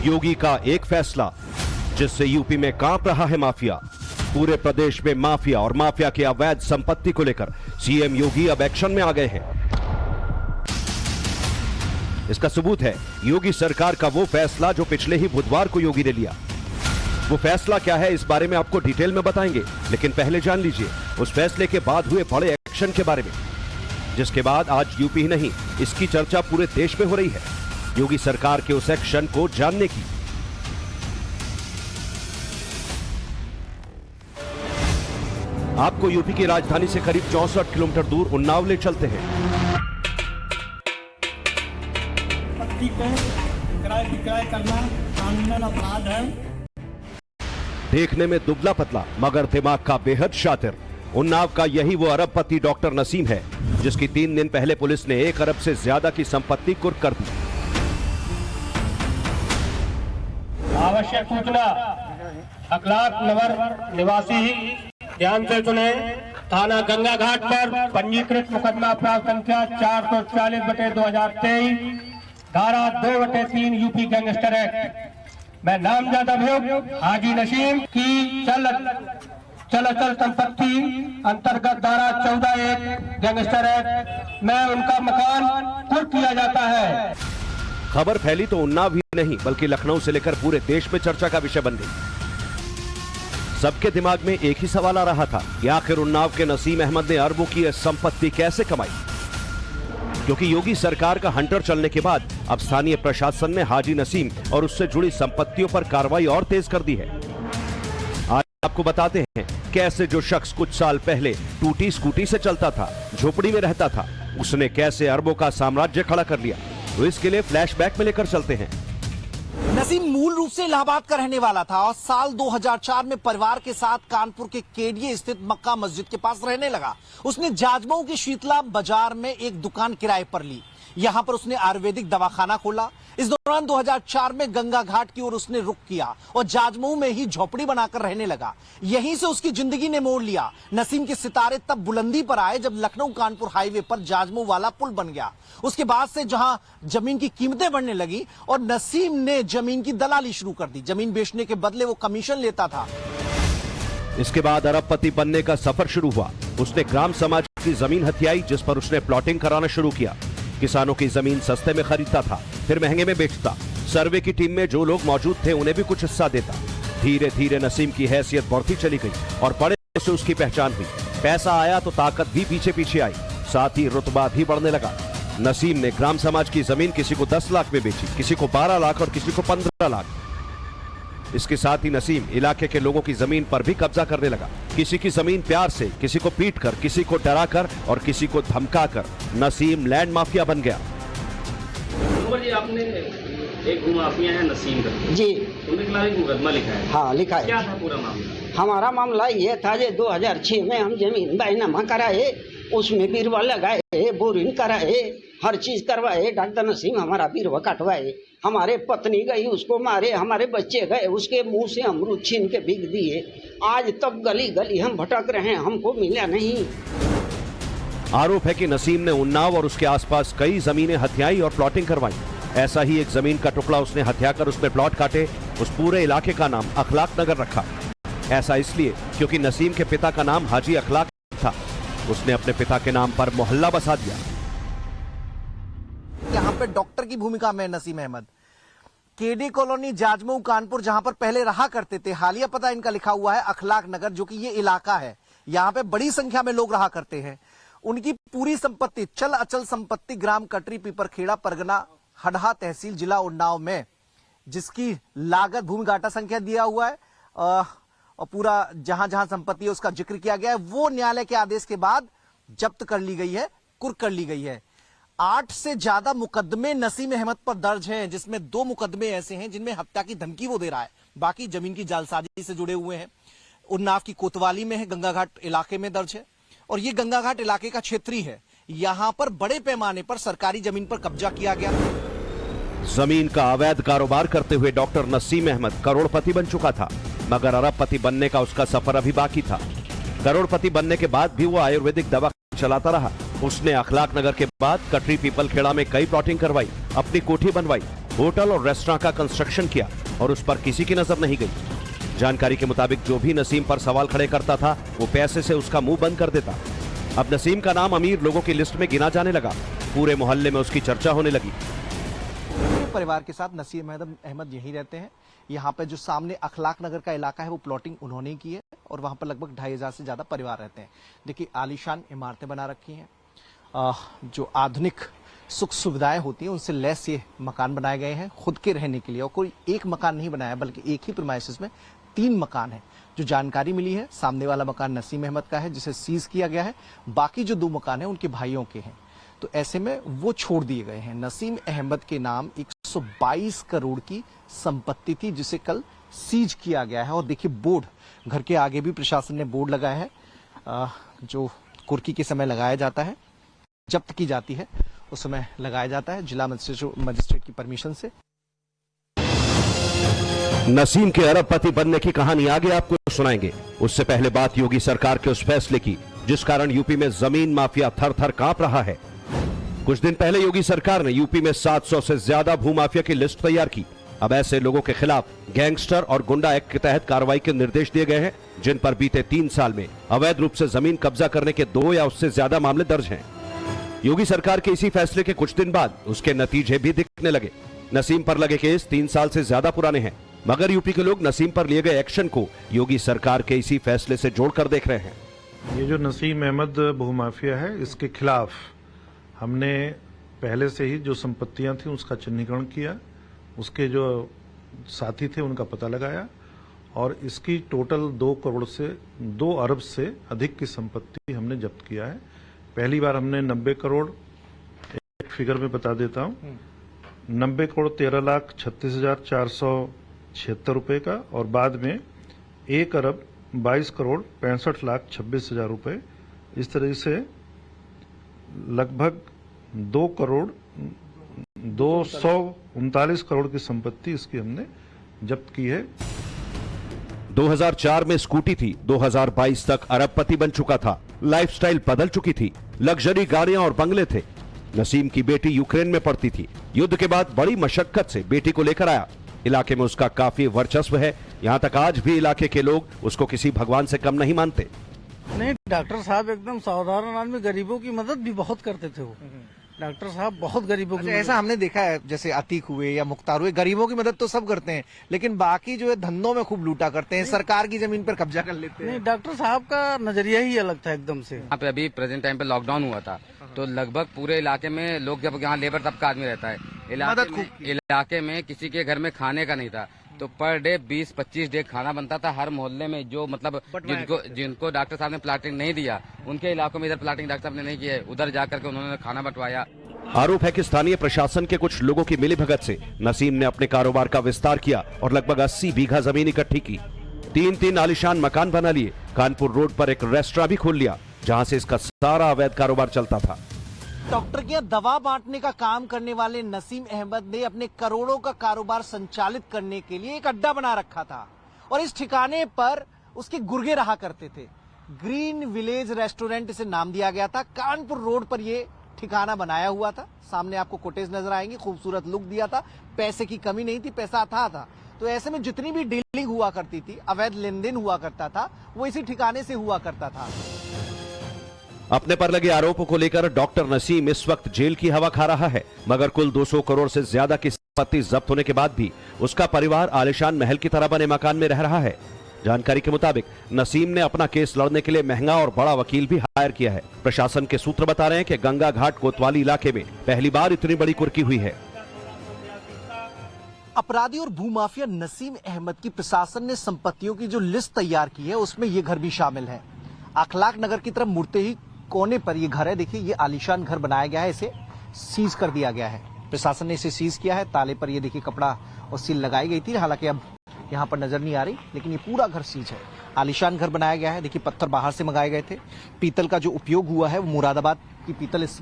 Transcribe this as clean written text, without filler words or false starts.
योगी का एक फैसला जिससे यूपी में कांप रहा है माफिया। पूरे प्रदेश में माफिया और माफिया के अवैध संपत्ति को लेकर सीएम योगी अब एक्शन में आ गए हैं। इसका सबूत है योगी सरकार का वो फैसला जो पिछले ही बुधवार को योगी ने लिया। वो फैसला क्या है इस बारे में आपको डिटेल में बताएंगे, लेकिन पहले जान लीजिए उस फैसले के बाद हुए बड़े एक्शन के बारे में, जिसके बाद आज यूपी ही नहीं इसकी चर्चा पूरे देश में हो रही है। योगी सरकार के उस एक्शन को जानने की आपको यूपी की राजधानी से करीब 64 किलोमीटर दूर उन्नाव ले चलते हैं। संपत्ति को क्रय विक्रय करना कानूनन अपराध है। देखने में दुबला पतला मगर दिमाग का बेहद शातिर उन्नाव का यही वो अरबपति डॉक्टर नसीम है, जिसकी 3 दिन पहले पुलिस ने 1 अरब से ज्यादा की संपत्ति कुर्क कर दी। आवश्यक सूचना अखलाक नगर निवासी ध्यान से सुने। थाना गंगा घाट पर पंजीकृत मुकदमा अपराध संख्या 440/2023 धारा 2/3 यूपी गैंगस्टर एक्ट में नामजद अभियुक्त हाजी नसीम की चल अचल संपत्ति अंतर्गत धारा 14(1) गैंगस्टर एक्ट में उनका मकान कुर्क किया जाता है। खबर फैली तो उन्नाव ही नहीं बल्कि लखनऊ से लेकर पूरे देश में चर्चा का विषय बन गई। सबके दिमाग में एक ही सवाल आ रहा था कि आखिर उन्नाव के नसीम अहमद ने अरबों की यह संपत्ति कैसे कमाई, क्योंकि योगी सरकार का हंटर चलने के बाद अब स्थानीय प्रशासन ने हाजी नसीम और उससे जुड़ी संपत्तियों पर कार्रवाई और तेज कर दी है। आज आपको बताते हैं कैसे जो शख्स कुछ साल पहले टूटी स्कूटी से चलता था, झोपड़ी में रहता था, उसने कैसे अरबों का साम्राज्य खड़ा कर लिया। तो इसके लिए फ्लैशबैक में लेकर चलते हैं। नसीम मूल रूप से इलाहाबाद का रहने वाला था और साल 2004 में परिवार के साथ कानपुर के केडिए स्थित मक्का मस्जिद के पास रहने लगा। उसने जाजमऊ के शीतला बाजार में एक दुकान किराए पर ली। यहां पर उसने आयुर्वेदिक दवाखाना खोला। इस दौरान 2004 में गंगा घाट की ओर उसने रुख किया और जाजमऊ में ही झोपड़ी बनाकर रहने लगा। यहीं से उसकी जिंदगी ने मोड़ लिया। नसीम के सितारे तब बुलंदी पर आए जब लखनऊ कानपुर हाईवे पर जाजमऊ वाला पुल बन गया। उसके बाद से जहां जमीन की कीमतें बढ़ने लगी और नसीम ने जमीन की दलाली शुरू कर दी। जमीन बेचने के बदले वो कमीशन लेता था। इसके बाद अरबपति बनने का सफर शुरू हुआ। उसने ग्राम समाज की जमीन हथियाई, जिस पर उसने प्लॉटिंग कराना शुरू किया। किसानों की जमीन सस्ते में खरीदता था, फिर महंगे में बेचता। सर्वे की टीम में जो लोग मौजूद थे उन्हें भी कुछ हिस्सा देता। धीरे धीरे नसीम की हैसियत बढ़ती चली गई और बड़े से उसकी पहचान हुई। पैसा आया तो ताकत भी पीछे पीछे आई, साथ ही रुतबा भी बढ़ने लगा। नसीम ने ग्राम समाज की जमीन किसी को 10 लाख में बेची, किसी को 12 लाख और किसी को 15 लाख। इसके साथ ही नसीम इलाके के लोगों की जमीन पर भी कब्जा करने लगा। किसी की जमीन प्यार से, किसी को पीटकर, किसी को डराकर और किसी को धमकाकर नसीम लैंड माफिया बन गया। जी आपने एक माफिया है नसीम का जी, उनके खिलाफ एक मुकदमा लिखा है। हाँ लिखा है। क्या था पूरा मामला? हमारा मामला ये था जे 2006 में हम जमीन बैनामा कराए, उसमें बीरवा लगाए, बोरिंग कराए, हर चीज करवाए। डॉक्टर नसीम हमारा बीरवा कटवाए। हमारे पत्नी गई, उसको मारे। हमारे बच्चे गए, उसके मुंह से अमरूद छीन के बिक दिए। आज तक गली गली हम भटक रहे हैं, हमको मिला नहीं। आरोप है कि नसीम ने उन्नाव और उसके आसपास कई जमीनें हथियाई और प्लॉटिंग करवाई। ऐसा ही एक जमीन का टुकड़ा उसने हथियाकर उसमें प्लॉट काटे। उस पूरे इलाके का नाम अखलाक नगर रखा। ऐसा इसलिए क्योंकि नसीम के पिता का नाम हाजी अखलाक था। उसने अपने पिता के नाम पर मोहल्ला बसा दिया। यहाँ पे डॉक्टर की भूमिका में नसीम अहमद। केडी कॉलोनी जाजमऊ कानपुर जहां पर पहले रहा करते थे, हालिया पता इनका लिखा हुआ है अखलाक नगर, जो कि ये इलाका है। यहाँ पे बड़ी संख्या में लोग रहा करते हैं। उनकी पूरी संपत्ति चल अचल संपत्ति ग्राम कटरी पीपरखेड़ा परगना हडहा तहसील जिला उन्नाव में, जिसकी लागत भूमि घाटा संख्या दिया हुआ है और पूरा जहां जहां संपत्ति है उसका जिक्र किया गया है, वो न्यायालय के आदेश के बाद जब्त कर ली गई है, कुर्क कर ली गई है। 8 से ज्यादा मुकदमे नसीम अहमद पर दर्ज हैं, जिसमें 2 मुकदमे ऐसे हैं जिनमें हत्या की धमकी वो दे रहा है। बाकी जमीन की जालसाजी से जुड़े हुए हैं। उन्नाव की कोतवाली में है, गंगा घाट इलाके में दर्ज है और ये गंगा घाट इलाके का क्षेत्रीय है। यहां पर बड़े पैमाने पर सरकारी जमीन पर कब्जा किया गया। जमीन का अवैध कारोबार करते हुए डॉक्टर नसीम अहमद करोड़पति बन चुका था, मगर अरबपति बनने का उसका सफर अभी बाकी था। करोड़पति बनने के बाद भी वो आयुर्वेदिक दवा चलाता रहा। उसने अखलाक नगर के बाद कटरी पीपलखेड़ा में कई प्लॉटिंग करवाई, अपनी कोठी बनवाई। होटल और रेस्टोरेंट का कंस्ट्रक्शन किया और उस पर किसी की नजर नहीं गई। जानकारी के मुताबिक जो भी नसीम पर सवाल खड़े करता था वो पैसे से उसका मुंह बंद कर देता। अब नसीम का नाम अमीर लोगों की लिस्ट में गिना जाने लगा। पूरे मोहल्ले में उसकी चर्चा होने लगी। परिवार के साथ नसीम अहमद यहीं रहते हैं। यहाँ पे जो सामने अखलाक नगर का इलाका है वो प्लॉटिंग उन्होंने की है और वहां पर लगभग 2500 से ज्यादा परिवार रहते हैं। देखिए आलीशान इमारतें बना रखी हैं, जो आधुनिक सुख सुविधाएं होती हैं उनसे लैस ये मकान बनाए गए हैं खुद के रहने के लिए। और कोई एक मकान नहीं बनाया बल्कि एक ही प्रीमाइसेस में 3 मकान है। जो जानकारी मिली है सामने वाला मकान नसीम अहमद का है जिसे सीज किया गया है, बाकी जो 2 मकान है उनके भाइयों के हैं। तो ऐसे में वो छोड़ दिए गए हैं। नसीम अहमद के नाम 122 करोड़ की संपत्ति थी जिसे कल सीज किया गया है। और देखिए बोर्ड घर के आगे भी प्रशासन ने बोर्ड लगाया है, जो कुर्की के समय लगाया जाता है, जब्त की जाती है उस समय लगाया जाता है जिला मजिस्ट्रेट की परमिशन से। नसीम के अरबपति बनने की कहानी आगे आपको सुनाएंगे। उससे पहले बात योगी सरकार के उस फैसले की जिस कारण यूपी में जमीन माफिया थर थर कांप रहा है। कुछ दिन पहले योगी सरकार ने यूपी में 700 से ज्यादा भूमाफिया की लिस्ट तैयार की। अब ऐसे लोगों के खिलाफ गैंगस्टर और गुंडा एक्ट के तहत कार्रवाई के निर्देश दिए गए हैं, जिन पर बीते 3 साल में अवैध रूप से जमीन कब्जा करने के 2 या उससे ज्यादा मामले दर्ज हैं। योगी सरकार के इसी फैसले के कुछ दिन बाद उसके नतीजे भी दिखने लगे। नसीम पर लगे केस 3 साल से ज्यादा पुराने हैं, मगर यूपी के लोग नसीम पर लिए गए एक्शन को योगी सरकार के इसी फैसले से जोड़कर देख रहे हैं। ये जो नसीम अहमद भूमाफिया है इसके खिलाफ हमने पहले से ही जो संपत्तियां थी उसका चिन्हीकरण किया, उसके जो साथी थे उनका पता लगाया और इसकी टोटल 2 अरब से अधिक की संपत्ति हमने जब्त किया है। पहली बार हमने 90 करोड़, एक फिगर में बता देता हूं, 90 करोड़ 13,36,476 रुपए का और बाद में 1 अरब 22 करोड़ 65,26,000 रुपए, इस तरह से लगभग 2 करोड़ 239 करोड़ की संपत्ति इसकी हमने जब्त की है। 2004 में स्कूटी थी, 2022 तक अरबपति बन चुका था। लाइफस्टाइल बदल चुकी थी, लग्जरी गाड़ियां और बंगले थे। नसीम की बेटी यूक्रेन में पढ़ती थी। युद्ध के बाद बड़ी मशक्कत से बेटी को लेकर आया। इलाके में उसका काफी वर्चस्व है। यहां तक आज भी इलाके के लोग उसको किसी भगवान से कम नहीं मानते। नहीं, डॉक्टर साहब एकदम साधारण आदमी, गरीबों की मदद भी बहुत करते थे वो। डॉक्टर साहब बहुत गरीबों की ऐसा हमने देखा है, जैसे अतीक हुए या मुख्तार हुए, गरीबों की मदद तो सब करते हैं लेकिन बाकी जो है धंधों में खूब लूटा करते हैं, सरकार की जमीन पर कब्जा कर लेते हैं। नहीं, डॉक्टर साहब का नजरिया ही अलग था एकदम से। यहाँ पे अभी प्रेजेंट टाइम पे लॉकडाउन हुआ था तो लगभग पूरे इलाके में लोग, जब यहाँ लेबर तबका आदमी रहता है, इलाके में किसी के घर में खाने का नहीं था तो पर डे 20-25 डे खाना बनता था हर मोहल्ले में। जो मतलब जिनको डॉक्टर साहब ने प्लाटिंग नहीं दिया उनके इलाकों में इधर प्लाटिंग डॉक्टर साहब ने नहीं किया है, उधर जाकर के उन्होंने खाना बंटवाया। आरोप है कि स्थानीय प्रशासन के कुछ लोगों की मिलीभगत से नसीम ने अपने कारोबार का विस्तार किया और लगभग 80 बीघा जमीन इकट्ठी की। 3 आलीशान मकान बना लिए। कानपुर रोड पर एक रेस्टोरेंट भी खोल लिया जहां से इसका सारा अवैध कारोबार चलता था। डॉक्टर की दवा बांटने का काम करने वाले नसीम अहमद ने अपने करोड़ों का कारोबार संचालित करने के लिए एक अड्डा बना रखा था और इस ठिकाने पर उसके गुर्गे रहा करते थे। ग्रीन विलेज रेस्टोरेंट इसे नाम दिया गया था। कानपुर रोड पर यह ठिकाना बनाया हुआ था। सामने आपको कोटेज नजर आएंगे, खूबसूरत लुक दिया था। पैसे की कमी नहीं थी, पैसा था। तो ऐसे में जितनी भी डीलिंग हुआ करती थी, अवैध लेन देन हुआ करता था, वो इसी ठिकाने से हुआ करता था। अपने पर लगे आरोपों को लेकर डॉक्टर नसीम इस वक्त जेल की हवा खा रहा है, मगर कुल 200 करोड़ से ज्यादा की संपत्ति जब्त होने के बाद भी उसका परिवार आलिशान महल की तरह बने मकान में रह रहा है। जानकारी के मुताबिक नसीम ने अपना केस लड़ने के लिए महंगा और बड़ा वकील भी हायर किया है। प्रशासन के सूत्र बता रहे हैं कि गंगा घाट कोतवाली इलाके में पहली बार इतनी बड़ी कुर्की हुई है। अपराधी और भूमाफिया नसीम अहमद की प्रशासन ने संपत्तियों की जो लिस्ट तैयार की है उसमें ये घर भी शामिल है। अखलाक नगर की तरफ मुड़ते ही कोने पर ये घर है। देखिए, ये आलीशान घर बनाया गया है, इसे सीज कर दिया गया है। प्रशासन ने इसे सीज किया है। ताले पर ये देखिए कपड़ा और सील लगाई गई थी, हालांकि अब यहाँ पर नजर नहीं आ रही, लेकिन ये पूरा घर सीज है। आलीशान घर बनाया गया है। देखिए, पत्थर बाहर से मंगाए गए थे। पीतल का जो उपयोग हुआ है वो मुरादाबाद की पीतल इस